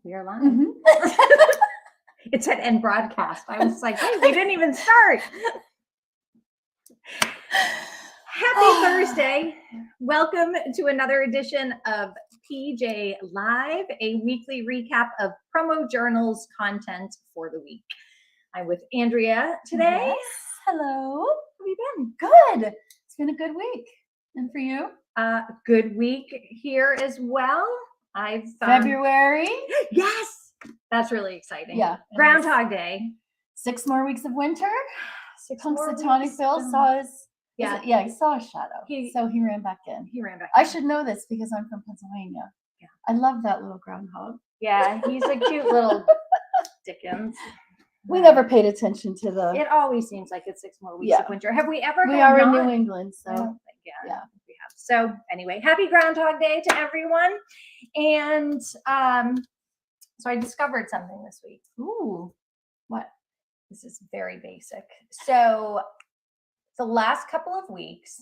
We are live. Mhm. It said end broadcast. I was like, hey, we didn't even start. Happy Thursday. Welcome to another edition of PJ Live, a weekly recap of PromoJournal's content for the week. I'm with Andrea today. Yes. Hello. How have you been? Good. It's been a good week. And for you? Good week here as well. I've February. Yes, that's really exciting. Yeah. Groundhog Day. 6 more weeks of winter. 6 more Punxsutawney weeks. Phil saw his. Yeah. He saw a shadow. So he ran back in. He ran back I in. should know this because I'm from Pennsylvania. Yeah. I love that little groundhog. Yeah, he's a cute little Dickens. We never paid attention to the. It always seems like it's 6 more weeks of winter. Have we ever? We are in New England, so. Yeah. We have. So anyway, happy Groundhog Day to everyone. And so I discovered something this week. Ooh, what? This is very basic. So the last couple of weeks,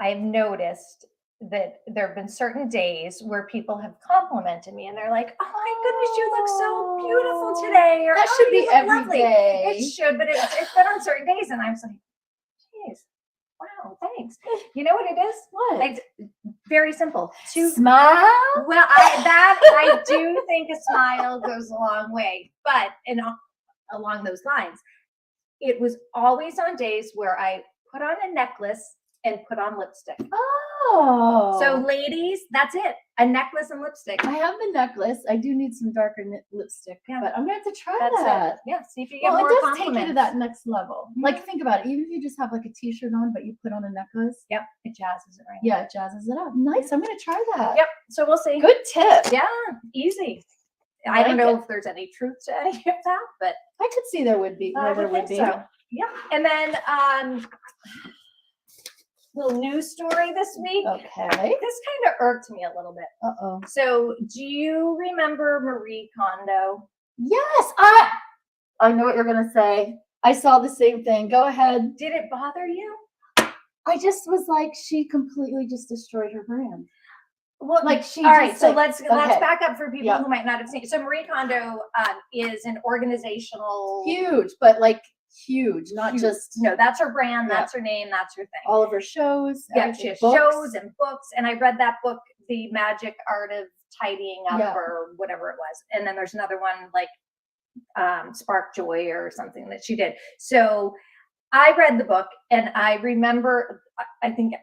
I've noticed that there have been certain days where people have complimented me and they're like, oh my goodness, you look so beautiful today. Or, that oh, should be you look every lovely. day. It should, but it's been on certain days. And I was like, geez, wow, thanks. You know what it is? What? It's very simple. Smile? Well, I do think a smile goes a long way. But along those lines, it was always on days where I put on a necklace and put on lipstick. Oh. So ladies, that's it. A necklace and lipstick. I have the necklace. I do need some darker lipstick, but I'm going to have to try that's that. It. Yeah, see if you get more it does compliments. take you to that next level. Mm-hmm. Like, think about it. Even if you just have like a t-shirt on, but you put on a necklace. Yep, it jazzes it right. Yeah, it jazzes it up. Nice. I'm going to try that. Yep. So we'll see. Good tip. Yeah, easy. I don't know if there's any truth to any of that, but I could see there would be. there would be. So. Yeah. And then little news story this week. Okay. This kind of irked me a little bit. Uh-oh. So do you remember Marie Kondo? Yes. I know what you're going to say. I saw the same thing. Go ahead. Did it bother you? I just was like, she completely just destroyed her brand. Well, like she. All right, so let's back up for people Yeah. who might not have seen it. So Marie Kondo is an organizational huge, but like huge, not just that's her brand, that's her name, that's her thing. All of her shows. Yeah, she has shows and books. And I read that book, The Magic Art of Tidying Up or whatever it was. And then there's another one like Spark Joy or something that she did. So I read the book and I remember I think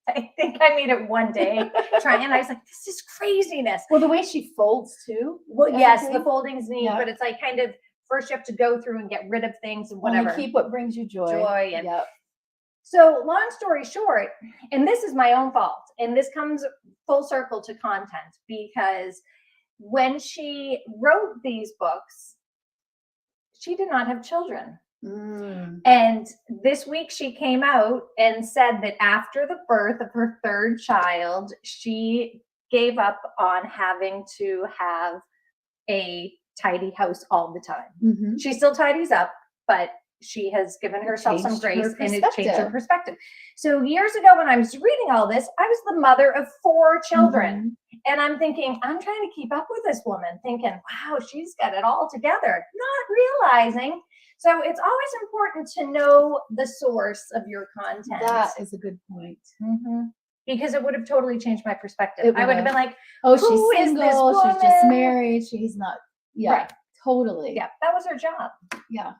I made it one day trying, and I was like, this is craziness. Well, the way she folds too. Well, yes, the folding's neat, but it's like kind of first you have to go through and get rid of things and whatever. And keep what brings you joy. And so long story short, and this is my own fault, and this comes full circle to content, because when she wrote these books, she did not have children. And this week she came out and said that after the birth of her third child, she gave up on having to have a tidy house all the time. Mm-hmm. She still tidies up, but she has given herself some grace and it changed her perspective. So years ago when I was reading all this, I was the mother of 4 children. And I'm thinking, I'm trying to keep up with this woman, thinking, wow, she's got it all together, not realizing. So it's always important to know the source of your content. That is a good point. Because it would have totally changed my perspective. I would have been like, oh, she's single, she's just married, she's not. Yeah, right. Totally. Yeah, that was her job. Yeah.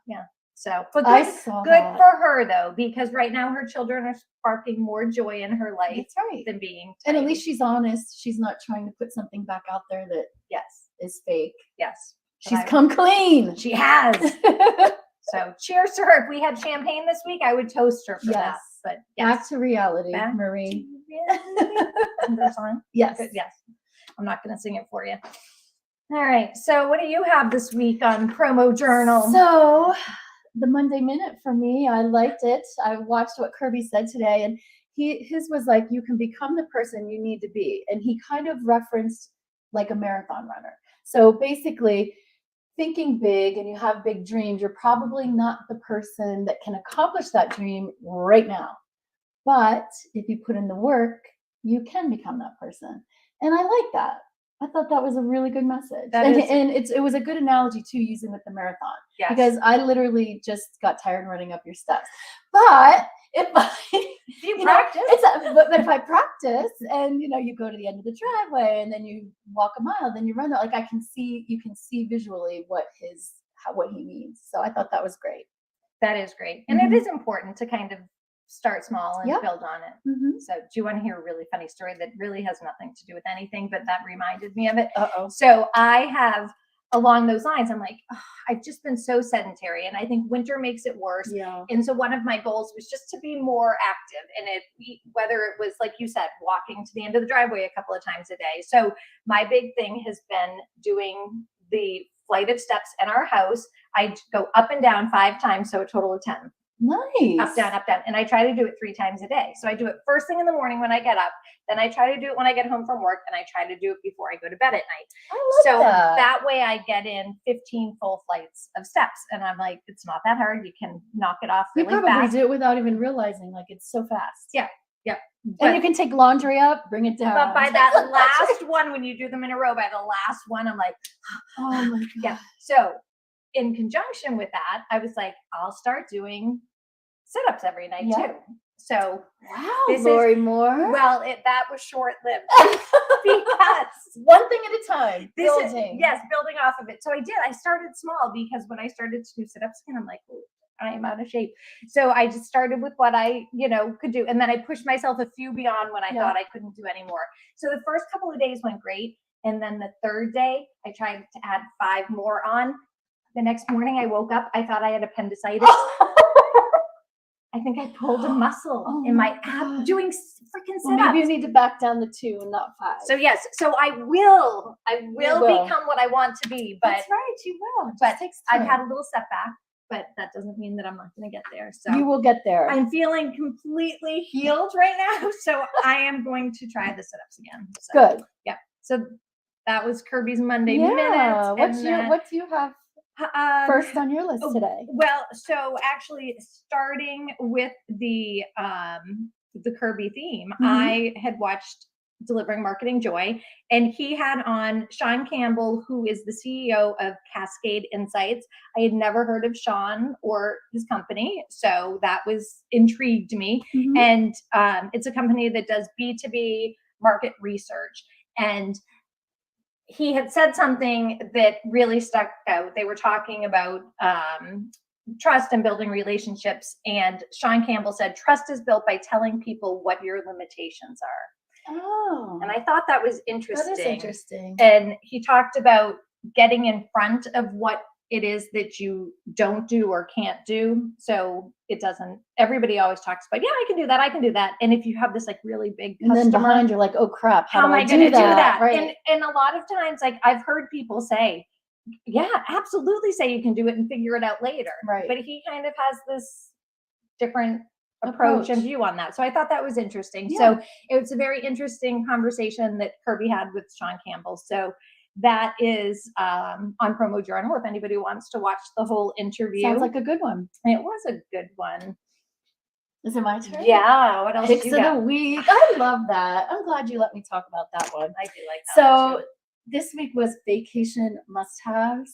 So, but good for her though, because right now her children are sparking more joy in her life. That's right. Than being tidy. And at least she's honest. She's not trying to put something back out there that is fake. Yes. She's come clean. She has. So cheers to her. If we had champagne this week, I would toast her for that. But back to reality, Marie. Yes. Yes. I'm not going to sing it for you. All right. So what do you have this week on PromoJournal? So the Monday Minute for me, I liked it. I watched what Kirby said today, and his was like, you can become the person you need to be. And he kind of referenced like a marathon runner. So basically, thinking big and you have big dreams, you're probably not the person that can accomplish that dream right now. But if you put in the work, you can become that person. And I like that. I thought that was a really good message. That And, is- and it was a good analogy too, using with the marathon. Yes. Because I literally just got tired running up your steps. But if I, You know, practice. but if I practice and you go to the end of the driveway and then you walk a mile, then you run it. Like you can see visually what he means. So I thought that was great. That is great. And it is important to kind of start small and Yep. build on it. So do you want to hear a really funny story that really has nothing to do with anything, but that reminded me of it? Uh-oh. So I have, along those lines, I'm like, I've just been so sedentary, and I think winter makes it worse. Yeah. And so one of my goals was just to be more active, and whether it was, like you said, walking to the end of the driveway a couple of times a day. So my big thing has been doing the flight of steps in our house. I go up and down 5 times, so a total of 10. Nice. Up, down, and I try to do it 3 times a day. So I do it first thing in the morning when I get up, then I try to do it when I get home from work, and I try to do it before I go to bed at night. I love that. That way I get in 15 full flights of steps, and I'm like, it's not that hard. You can knock it off really You probably fast. do it without even realizing, like it's so fast. Yeah. And you can take laundry up, bring it down. But by that last one, when you do them in a row, by the last one, I'm like, oh my God. yeah. So in conjunction with that, I was like, I'll start doing sit-ups every night too. So wow, Laurie Moore. Well, that was short-lived because one thing at a time. Building off of it. So I started small, because when I started to do sit-ups again, I'm like, I am out of shape. So I just started with what I, could do. And then I pushed myself a few beyond when I thought I couldn't do anymore. So the first couple of days went great. And then the third day, I tried to add 5 more on. The next morning I woke up, I thought I had appendicitis. I think I pulled a muscle in my ab doing freaking sit-ups. Well, maybe you need to back down to 2 and not 5. So yes, so I will become what I want to be. But that's right, you will. But I've had a little setback, but that doesn't mean that I'm not going to get there. So you will get there. I'm feeling completely healed right now, so I am going to try the sit-ups again. So, good. Yeah. So that was Kirby's Monday Minutes. What do you have first on your list today? Well, so actually, starting with the Kirby theme, I had watched Delivering Marketing Joy, and he had on Sean Campbell, who is the CEO of Cascade Insights. I had never heard of Sean or his company, so that was intrigued me. And it's a company that does B2B market research, and he had said something that really stuck out. They were talking about trust and building relationships. And Sean Campbell said, trust is built by telling people what your limitations are. Oh. And I thought that was interesting. That is interesting. And he talked about getting in front of what it is that you don't do or can't do. So it doesn't, everybody always talks about, I can do that. And if you have this like really big customer, and then behind you're like, oh crap, how am I going to do that? Right. And a lot of times, like I've heard people say, yeah, absolutely say you can do it and figure it out later. Right. But he kind of has this different approach and view on that. So I thought that was interesting. Yeah. So it was a very interesting conversation that Kirby had with Sean Campbell. So that is on PromoJournal if anybody wants to watch the whole interview. Sounds like a good one. It was a good one. Is it my turn? Yeah. What else? Picks of the week. I love that. I'm glad you let me talk about that one. I do like that one So too. This week was vacation must-haves.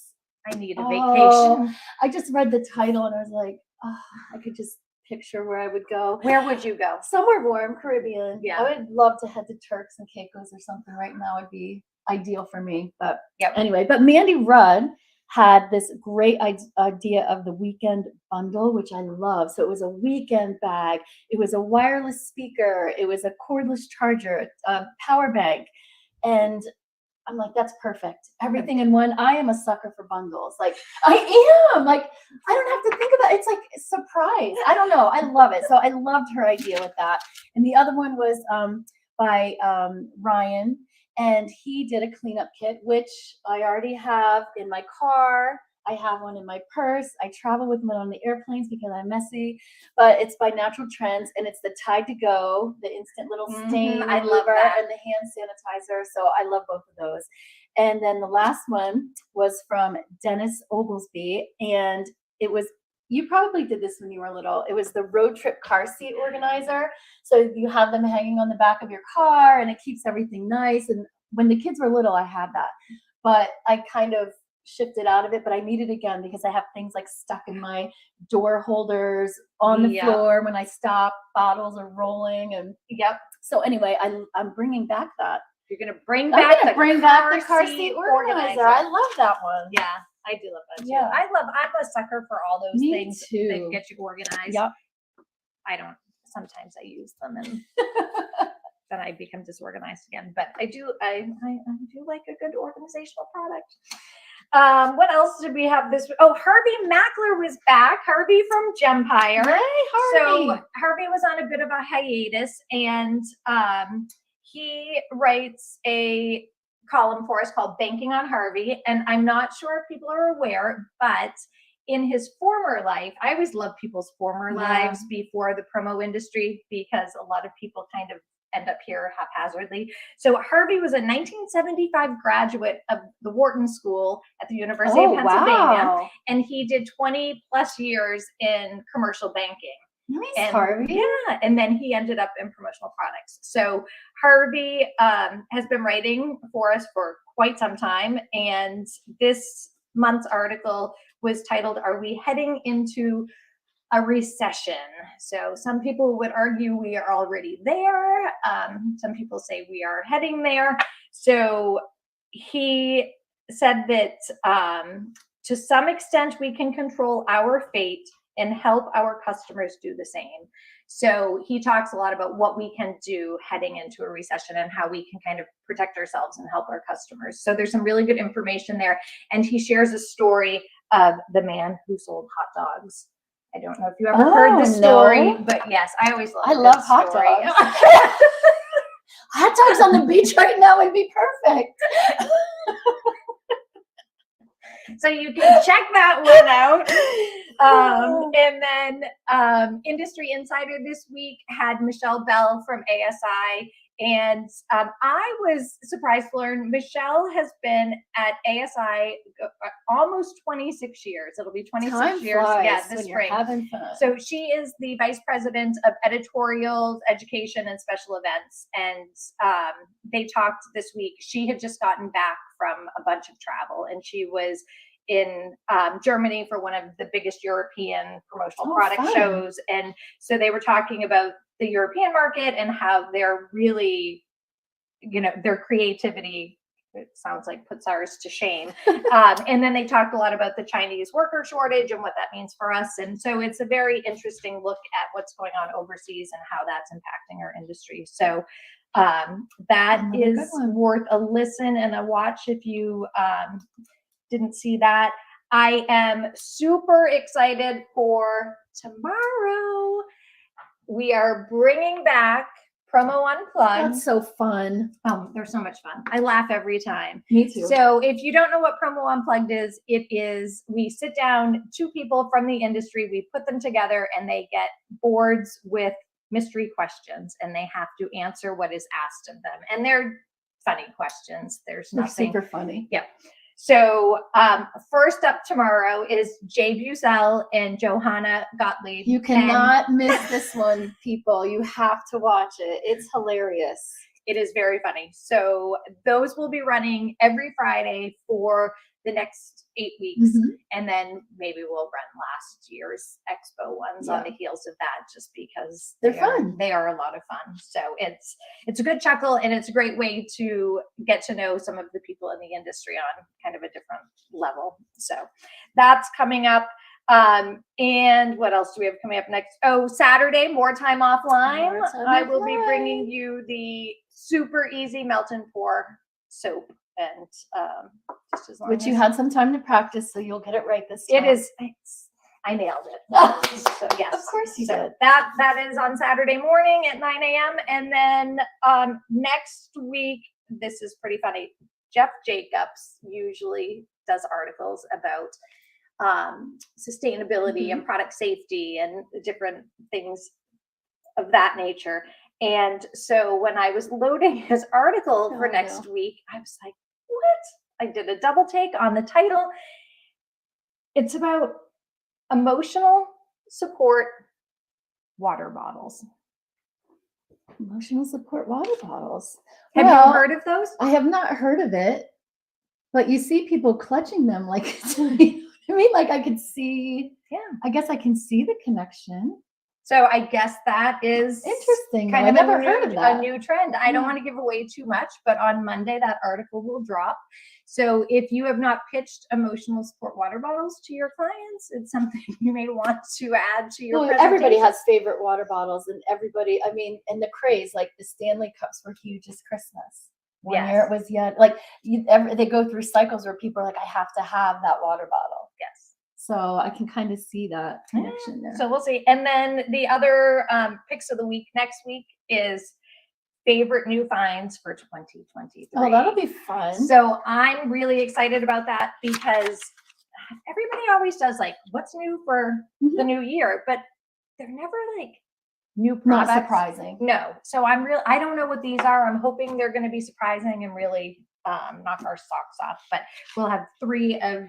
I need a vacation. I just read the title and I was like, I could just picture where I would go. Where would you go? Somewhere warm, Caribbean. Yeah. I would love to head to Turks and Caicos or something right now. Would be ideal for me. But anyway, but Mandy Rudd had this great idea of the weekend bundle, which I love. So it was a weekend bag. It was a wireless speaker. It was a cordless charger, a power bank. And I'm like, that's perfect. Everything in one. I am a sucker for bundles. Like I am. Like I don't have to think about it. It's like a surprise. I don't know. I love it. So I loved her idea with that. And the other one was by Ryan. And he did a cleanup kit, which I already have in my car. I have one in my purse. I travel with one on the airplanes because I'm messy. But it's by Natural Trends, and it's the Tide to Go, the instant little stain I love remover, that. and the hand sanitizer. So I love both of those. And then the last one was from Dennis Oglesby, and it was, you probably did this when you were little. It was the road trip car seat organizer. So you have them hanging on the back of your car, and it keeps everything nice. And when the kids were little, I had that, but I kind of shifted out of it, but I need it again because I have things like stuck in my door holders on the floor when I stop, bottles are rolling, and so anyway, I'm bringing back that. You're gonna bring back the car seat organizer. I love that one. Yeah, I do love that too. I'm a sucker for all those things that get you organized. I don't, sometimes I use them and then I become disorganized again, but I do like a good organizational product. What else did we have this? Oh, Harvey Mackler was back. Harvey from Gempire. Hey, Harvey. So Harvey was on a bit of a hiatus, and he writes a column for us called Banking on Harvey. And I'm not sure if people are aware, but in his former life, I always love people's former lives before the promo industry, because a lot of people kind of end up here haphazardly. So Harvey was a 1975 graduate of the Wharton School at the University of Pennsylvania, and he did 20 plus years in commercial banking. Nice, Harvey. Yeah, and then he ended up in promotional products. So Harvey has been writing for us for quite some time, and this month's article was titled, "Are We Heading into a Recession?" So some people would argue we are already there. Some people say we are heading there. So he said that to some extent we can control our fate and help our customers do the same. So he talks a lot about what we can do heading into a recession and how we can kind of protect ourselves and help our customers. So there's some really good information there. And he shares a story of the man who sold hot dogs. I don't know if you ever heard the story, but yes, I always love. I love hot dogs. Hot dogs on the beach right now would be perfect. So you can check that one out. And then Industry Insider this week had Michelle Bell from ASI. And I was surprised to learn Michelle has been at ASI almost 26 years. It'll be 26 years. Yeah, this spring. Having fun. So she is the vice president of editorials, education, and special events. And they talked this week. She had just gotten back from a bunch of travel, and she was in Germany for one of the biggest European promotional product shows. And so they were talking about the European market and how they're really, their creativity, it sounds like, puts ours to shame. And then they talked a lot about the Chinese worker shortage and what that means for us. And so it's a very interesting look at what's going on overseas and how that's impacting our industry. So that is worth a listen and a watch if you didn't see that. I am super excited for tomorrow. We are bringing back Promo Unplugged. That's so fun. Oh, they're so much fun. I laugh every time. Me too. So if you don't know what Promo Unplugged is, it is, we sit down, two people from the industry, we put them together, and they get boards with mystery questions, and they have to answer what is asked of them. And they're funny questions. There's nothing. They're super funny. Yep. So first up tomorrow is Jay Busell and Johanna Gottlieb. You cannot miss this one, people. You have to watch it. It's hilarious. It is very funny. So those will be running every Friday for the next 8 weeks. And then maybe we'll run last year's Expo ones on the heels of that, just because they're fun. They are a lot of fun. So it's a good chuckle, and it's a great way to get to know some of the people in the industry on kind of a different level. So that's coming up. And what else do we have coming up next? Oh, Saturday, More Time Offline. I will be bringing you the super easy melt and pour soap. And just as long which you had some time to practice, so you'll get it right this time. I nailed it. So yes, of course you did. That is on Saturday morning at 9 a.m. And then next week, this is pretty funny. Jeff Jacobs usually does articles about sustainability and product safety and different things of that nature. And so when I was loading his article for next week, I was like, what? I did a double take on the title. It's about emotional support water bottles. Emotional support water bottles. Have Well, you heard of those? I have not heard of it, but you see people clutching them like it's, you know what I mean? Like I could see, Yeah. I guess I can see the connection. So I guess that is Interesting. kind I of never a heard new, of that. a new trend. I don't Yeah. want to give away too much, but on Monday that article will drop. So if you have not pitched emotional support water bottles to your clients, it's something you may want to add to your Well, presentation. everybody has favorite water bottles, and everybody, I mean, and the craze, like the Stanley Cups were huge as Christmas. One year Yes. it was like they go through cycles where people are like, I have to have that water bottle. Yes. So I can kind of see that connection there. So we'll see. And then the other picks of the week next week is favorite new finds for 2023. Oh, that'll be fun. So I'm really excited about that because everybody always does like what's new for the new year, but they're never like new products. Not surprising. No. So I don't know what these are. I'm hoping they're going to be surprising and really knock our socks off, but we'll have 3 of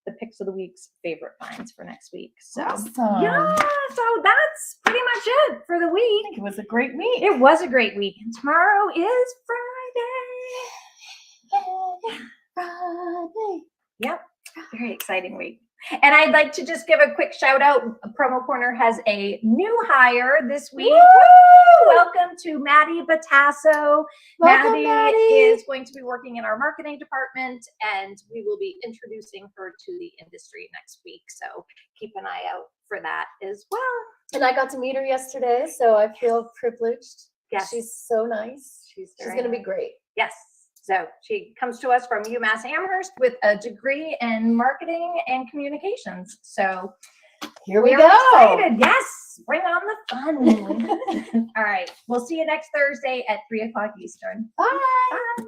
the picks of the week's favorite finds for next week. So Awesome. yeah, so that's pretty much it for the I week. think it was a great week. It was a great week. And tomorrow is Friday. Friday. Yep. Very exciting week. And I'd like to just give a quick shout out. PromoCorner has a new hire this week. Woo! Welcome to Maddie Batasso. Welcome, Maddie Maddie. is going to be working in our marketing department, and we will be introducing her to the industry next week. So keep an eye out for that as well. And I got to meet her yesterday, so I feel privileged. Yes. She's so nice. She's going to be great. Yes. So she comes to us from UMass Amherst with a degree in marketing and communications. So Here we we're go. excited. Yes. Bring on the fun. All right. We'll see you next Thursday at 3:00 Eastern. Bye. Bye.